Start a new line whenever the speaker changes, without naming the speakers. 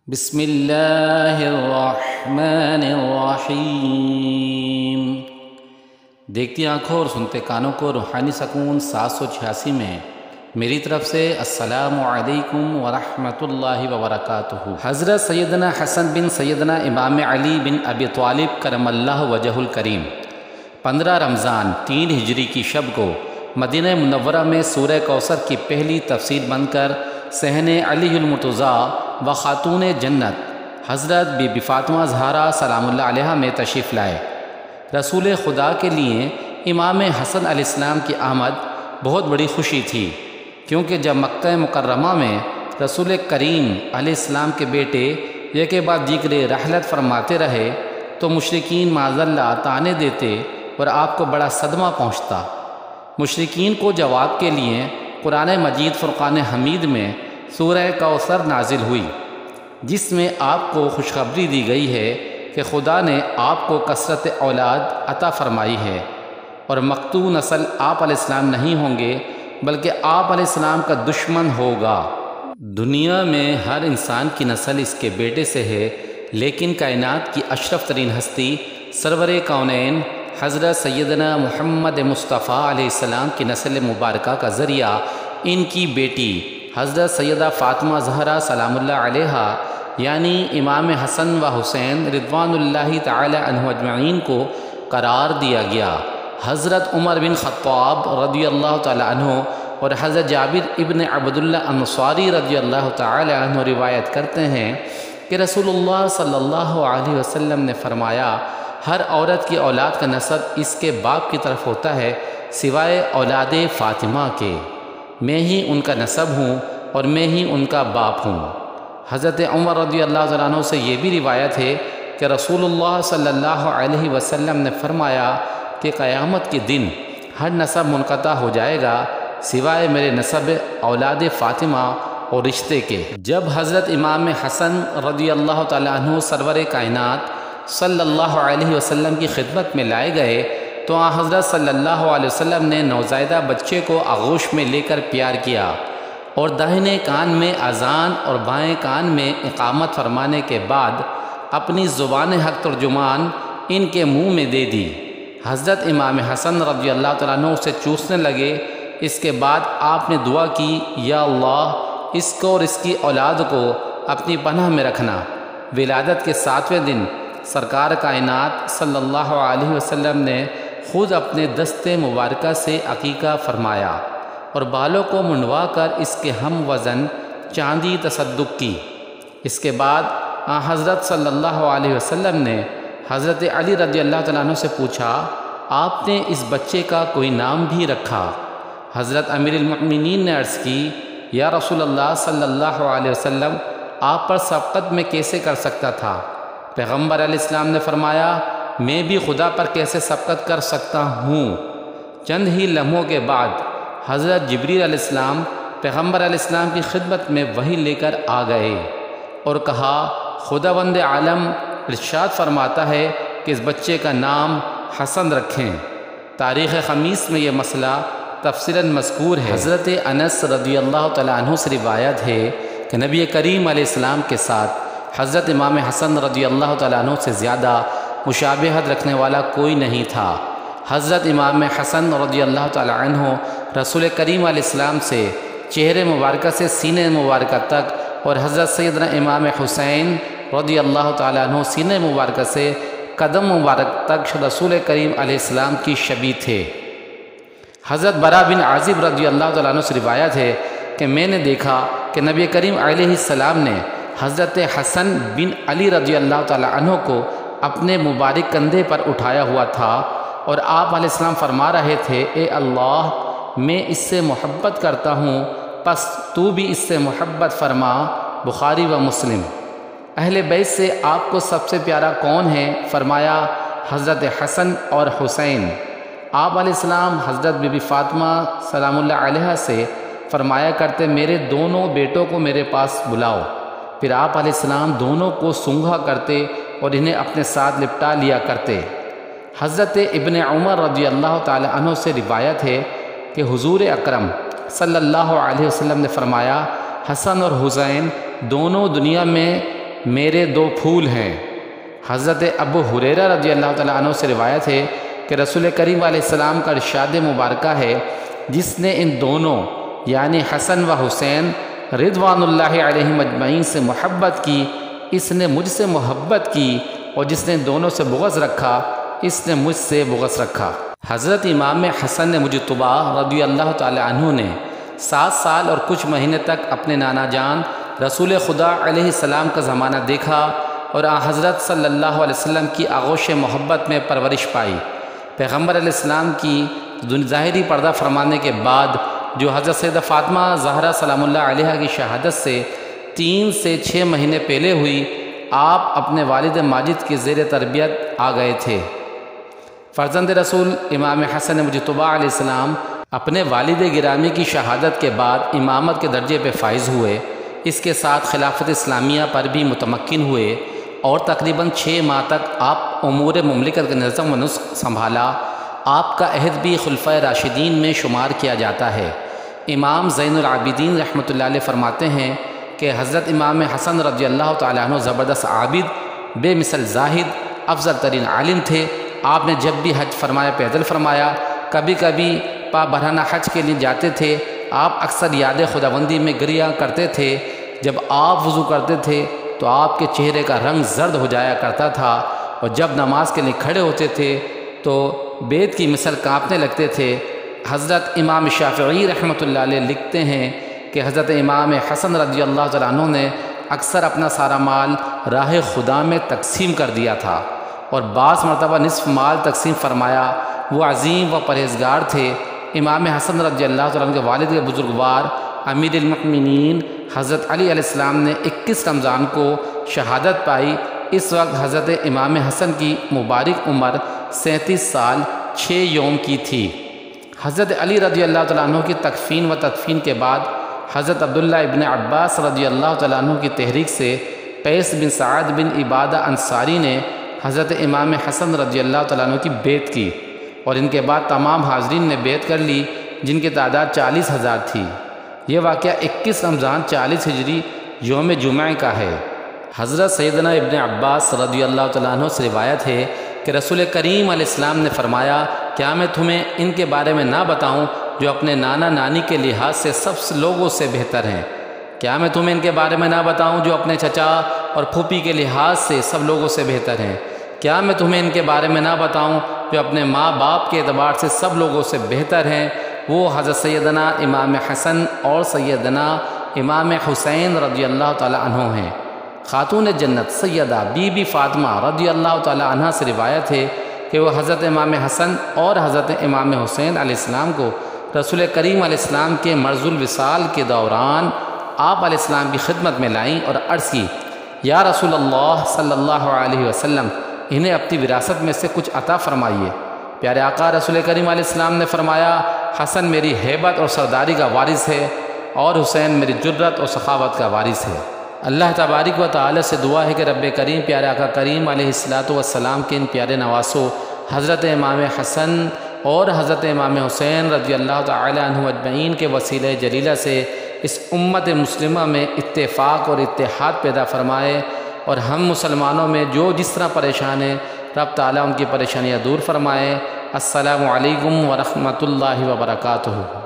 بسم اللہ الرحمن الرحیم۔ دیکھتی آنکھوں اور سنتے کانوں کو روحانی سکون 786 میں میری طرف سے السلام علیکم ورحمۃ اللہ وبرکاتہ۔ حضرت سیدنا حسن بن سیدنا امام علی بن ابی طالب کرم اللہ وجہ الکریم 15 رمضان 3 ہجری کی شب کو مدینہ منورہ میں سورہ کوثر کی پہلی تفسیر بن کر صحن علی المرتضیٰ و خاتون جنت حضرت بی بی فاطمہ زہرا سلام اللہ علیہ میں تشریف لائے۔ رسول خدا کے لیے امام حسن علیہ السلام کی آمد بہت بڑی خوشی تھی، کیونکہ جب مکہ مکرمہ میں رسول کریم علیہ السلام کے بیٹے ایک کے بعد دیگر رحلت فرماتے رہے تو مشرکین معاذ اللہ طعنے دیتے اور آپ کو بڑا صدمہ پہنچتا۔ مشرکین کو جواب کے لیے قرآن مجید فرقان حمید میں سورہ کوثر نازل ہوئی، جس میں آپ کو خوشخبری دی گئی ہے کہ خدا نے آپ کو کثرت اولاد عطا فرمائی ہے اور مقتوع نسل آپ علیہ السلام نہیں ہوں گے بلکہ آپ علیہ السلام کا دشمن ہوگا۔ دنیا میں ہر انسان کی نسل اس کے بیٹے سے ہے، لیکن کائنات کی اشرف ترین ہستی سرور کونین حضرت سیدنا محمد مصطفیٰ علیہ السلام کی نسل مبارکہ کا ذریعہ ان کی بیٹی حضرت سیدہ فاطمہ زہرا سلام اللہ علیہ یعنی امام حسن و حسین رضوان اللہ تعالی عنہ اجمعین کو قرار دیا گیا۔ حضرت عمر بن خطاب رضی اللہ تعالی عنہ اور حضرت جابر ابن عبداللہ انصاری رضی اللہ تعالی عنہ روایت کرتے ہیں کہ رسول اللہ صلی اللہ علیہ وسلم نے فرمایا، ہر عورت کی اولاد کا نسب اس کے باپ کی طرف ہوتا ہے سوائے اولاد فاطمہ کے، میں ہی ان کا نسب ہوں اور میں ہی ان کا باپ ہوں۔ حضرت عمر رضی اللہ تعالیٰ عنہ سے یہ بھی روایت ہے کہ رسول اللہ صلی اللہ علیہ وسلم نے فرمایا کہ قیامت کے دن ہر نسب منقطع ہو جائے گا سوائے میرے نسب اولاد فاطمہ اور رشتے کے۔ جب حضرت امام حسن رضی اللہ تعالیٰ عنہ سرور کائنات صلی اللہ علیہ وسلم کی خدمت میں لائے گئے تو حضرت صلی اللہ علیہ وسلم نے نوزائیدہ بچے کو آغوش میں لے کر پیار کیا اور داہنے کان میں اذان اور بائیں کان میں اقامت فرمانے کے بعد اپنی زبان حق ترجمان ان کے منہ میں دے دی۔ حضرت امام حسن رضی اللہ تعالیٰ عنہ اسے چوسنے لگے۔ اس کے بعد آپ نے دعا کی، یا اللہ اس کو اور اس کی اولاد کو اپنی پناہ میں رکھنا۔ ولادت کے 7ویں دن سرکار کائنات صلی اللہ علیہ وسلم نے خود اپنے دست مبارکہ سے عقیقہ فرمایا اور بالوں کو منڈوا کر اس کے ہم وزن چاندی تصدق کی۔ اس کے بعد حضرت صلی اللہ علیہ وسلم نے حضرت علی رضی اللہ تعالیٰ عنہ سے پوچھا، آپ نے اس بچے کا کوئی نام بھی رکھا؟ حضرت امیر المؤمنین نے عرض کی، یا رسول اللہ صلی اللہ علیہ وسلم آپ پر سبقت میں کیسے کر سکتا تھا؟ پیغمبر علیہ السلام نے فرمایا، میں بھی خدا پر کیسے سبقت کر سکتا ہوں؟ چند ہی لمحوں کے بعد حضرت جبریل علیہ السلام پیغمبر علیہ السلام کی خدمت میں وحی لے کر آ گئے اور کہا، خداوند عالم ارشاد فرماتا ہے کہ اس بچے کا نام حسن رکھیں۔ تاریخ خمیس میں یہ مسئلہ تفصیلاً مذکور ہے۔ حضرت انس رضی اللہ تعالیٰ عنہ سے روایت ہے کہ نبی کریم علیہ السلام کے ساتھ حضرت امام حسن رضی اللہ تعالیٰ عنہ سے زیادہ مشابہت رکھنے والا کوئی نہیں تھا۔ حضرت امام حسن رضی اللہ تعالیٰ عنہ رسول کریم علیہ السلام سے چہرے مبارکہ سے سینے مبارکہ تک اور حضرت سیدنا امام حسین رضی اللہ تعالیٰ عنہ سینے مبارکہ سے قدم مبارک تک رسول کریم علیہ السلام کی شبیہ تھے۔ حضرت برا بن عازب رضی اللہ تعالیٰ عنہ سے روایت ہے کہ میں نے دیکھا کہ نبی کریم علیہ السلام نے حضرت حسن بن علی رضی اللہ تعالیٰ عنہ کو اپنے مبارک کندھے پر اٹھایا ہوا تھا اور آپ علیہ السلام فرما رہے تھے، اے اللہ میں اس سے محبت کرتا ہوں، پس تو بھی اس سے محبت فرما۔ بخاری و مسلم۔ اہل بیت سے آپ کو سب سے پیارا کون ہے؟ فرمایا، حضرت حسن اور حسین۔ آپ علیہ السلام حضرت بی بی فاطمہ سلام اللہ علیہ سے فرمایا کرتے، میرے دونوں بیٹوں کو میرے پاس بلاؤ۔ پھر آپ علیہ السلام دونوں کو سونگھا کرتے اور انہیں اپنے ساتھ لپٹا لیا کرتے۔ حضرت ابن عمر رضی اللہ تعالی عنہ سے روایت ہے کہ حضور اکرم صلی اللہ علیہ وسلم نے فرمایا، حسن اور حسین دونوں دنیا میں میرے دو پھول ہیں۔ حضرت ابو ہریرہ رضی اللہ تعالیٰ عنہ سے روایت ہے کہ رسول کریم علیہ السلام کا ارشاد مبارکہ ہے، جس نے ان دونوں یعنی حسن و حسین رضوان اللہ علیہم اجمعین سے محبت کی، اس نے مجھ سے محبت کی، اور جس نے دونوں سے بغض رکھا، اس نے مجھ سے بغض رکھا۔ حضرت امام حسن نے مجتبی رضی اللہ تعالی عنہ نے 7 سال اور کچھ مہینے تک اپنے نانا جان رسول خدا علیہ السلام کا زمانہ دیکھا اور حضرت صلی اللہ علیہ وسلم کی آغوش محبت میں پرورش پائی۔ پیغمبر علیہ السلام کی ظاہری پردہ فرمانے کے بعد جو حضرت سیدہ فاطمہ زہرا سلام اللہ علیہا کی شہادت سے 3 سے 6 مہینے پہلے ہوئی، آپ اپنے والد ماجد کی زیر تربیت آ گئے تھے۔ فرزند رسول امام حسن مجتبی علیہ السلام اپنے والد گرامی کی شہادت کے بعد امامت کے درجے پہ فائز ہوئے، اس کے ساتھ خلافت اسلامیہ پر بھی متمکن ہوئے اور تقریباً 6 ماہ تک آپ امور مملکت کے نظم و نسق سنبھالا۔ آپ کا عہد بھی خلفائے راشدین میں شمار کیا جاتا ہے۔ امام زین العابدین رحمۃ اللہ علیہ فرماتے ہیں کہ حضرت امام حسن رضی اللہ تعالیٰ عنہ زبردست عابد، بے مثل زاہد، افضل ترین عالم تھے۔ آپ نے جب بھی حج فرمایا پیدل فرمایا، کبھی کبھی پا برہنہ حج کے لیے جاتے تھے۔ آپ اکثر یاد خداوندی میں گریہ کرتے تھے۔ جب آپ وضو کرتے تھے تو آپ کے چہرے کا رنگ زرد ہو جایا کرتا تھا، اور جب نماز کے لیے کھڑے ہوتے تھے تو بیت کی مثل کانپنے لگتے تھے۔ حضرت امام شافعی رحمۃ اللہ علیہ لکھتے ہیں کہ حضرت امام حسن رضی اللہ تعالیٰ عنہ نے اکثر اپنا سارا مال راہ خدا میں تقسیم کر دیا تھا، اور بعض مرتبہ نصف مال تقسیم فرمایا۔ وہ عظیم و پرہیزگار تھے۔ امام حسن رضی اللہ تعالیٰ عنہ کے والد کے بزرگوار امیر المؤمنین حضرت علی علیہ السلام نے 21 رمضان کو شہادت پائی۔ اس وقت حضرت امام حسن کی مبارک عمر 37 سال 6 یوم کی تھی۔ حضرت علی رضی اللہ تعالیٰ عنہ کی تکفین و تدفین کے بعد حضرت عبداللہ ابن عباس رضی اللہ تعالیٰ عنہ کی تحریک سے قیس بن سعد بن عبادہ انصاری نے حضرت امام حسن رضی اللہ تعالیٰ عنہ کی بیعت کی، اور ان کے بعد تمام حاضرین نے بیعت کر لی، جن کی تعداد 40,000 تھی۔ یہ واقعہ 21 رمضان 40 ہجری یوم جمعہ کا ہے۔ حضرت سیدنا ابن عباس رضی اللہ تعالیٰ عنہ سے روایت ہے کہ رسول کریم علیہ السلام نے فرمایا، کیا میں تمہیں ان کے بارے میں نہ بتاؤں جو اپنے نانا نانی کے لحاظ سے سب لوگوں سے بہتر ہیں؟ کیا میں تمہیں ان کے بارے میں نہ بتاؤں جو اپنے چچا اور پھوپھی کے لحاظ سے سب لوگوں سے بہتر ہیں؟ کیا میں تمہیں ان کے بارے میں نہ بتاؤں جو اپنے ماں باپ کے اعتبار سے سب لوگوں سے بہتر ہیں؟ وہ حضرت سیدنا امام حسن اور سیدنا امام حسین رضی اللہ تعالی عنہ ہیں۔ خاتون جنت سیدہ بی بی فاطمہ رضی اللہ تعالی عنہ سے روایت ہے کہ وہ حضرت امام حسن اور حضرت امام حسین علیہ السلام کو رسول کریم علیہ السلام کے مرض الوصال کے دوران آپ علیہ السلام کی خدمت میں لائیں اور عرض کی، یا رسول اللہ صلی اللہ علیہ وسلم، انہیں اپنی وراثت میں سے کچھ عطا فرمائیے۔ پیارے آقا رسول کریم علیہ السلام نے فرمایا، حسن میری ہیبت اور سرداری کا وارث ہے، اور حسین میری جرت اور سخاوت کا وارث ہے۔ اللہ تبارک و تعالی سے دعا ہے کہ رب کریم پیارے آقا کریم علیہ السلام کے ان پیارے نواسوں حضرت امام حسن اور حضرت امام حسین رضی اللہ تعالی عنہ اجمعین کے وسیلہ جلیلہ سے اس امت مسلمہ میں اتفاق اور اتحاد پیدا فرمائے، اور ہم مسلمانوں میں جو جس طرح پریشان ہیں رب تعالیٰ ان کی پریشانیاں دور فرمائے۔ السلام علیکم ورحمۃ اللہ وبرکاتہ۔